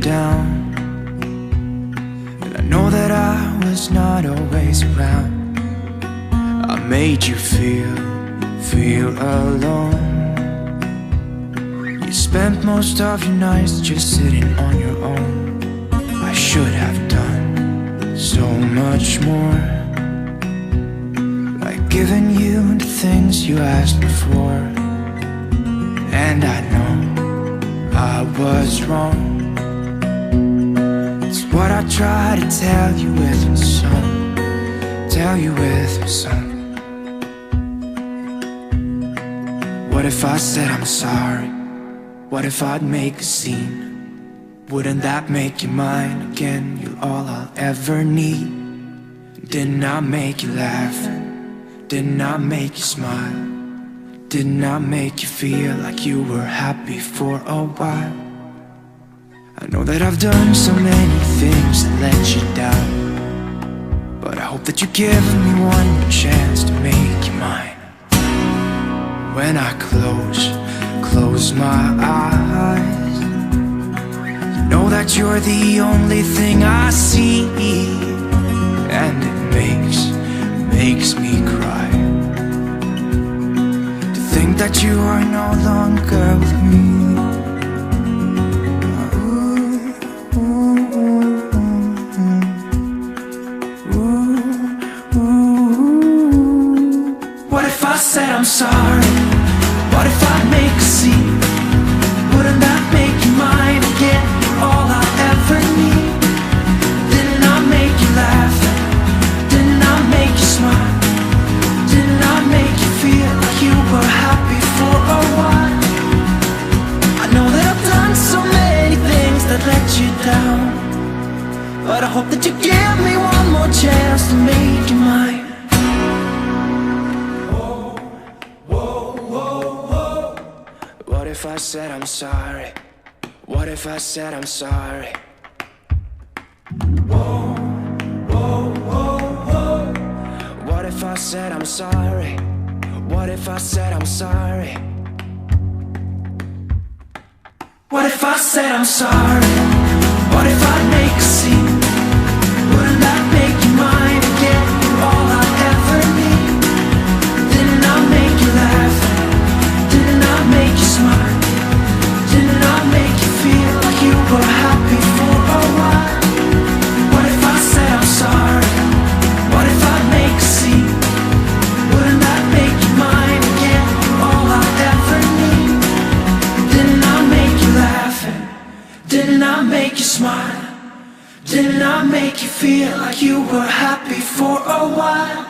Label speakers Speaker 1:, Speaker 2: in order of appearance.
Speaker 1: down, and I know that I was not always around. I made you feel alone. You spent most of your nights just sitting on your own. I should have done so much more, like giving you the things you asked before. And I know I was wrong. It's what I try to tell you with my song, tell you with my song. What if I said I'm sorry? What if I'd make a scene? Wouldn't that make you mine again? You're all I'll ever need. Didn't I make you laugh? Didn't I make you smile? Didn't I make you feel like you were happy for a while? I know that I've done so many things that let you down, but I hope that you give me one more chance to make you mine. When I close my eyes, you know that you're the only thing I see, and it makes me cry to think that you are no longer with me. What if I said I'm sorry? What if I make a scene? Wouldn't that make you mine again? All I ever need. Didn't I make you laugh? Didn't I make you smile? Didn't I make you feel like you were happy for a while? I know that I've done so many things that let you down, but I hope that you give me one more chance to make you mine. What if I said I'm sorry? What if I said I'm sorry? Whoa, whoa, whoa, whoa. What if I said I'm sorry? What if I said I'm sorry? What if I said I'm sorry? What if I make a scene? Wouldn't that make you mine again? You're all I ever need. Didn't I make you laugh? Didn't I make you smile? Didn't I make you feel like you were happy for a while? What if I said I'm sorry? What if I make a scene? Wouldn't that make you mine again? You're all I ever need. Didn't I make you laugh? Didn't I make you smile? Didn't I make you feel like you were happy for a while?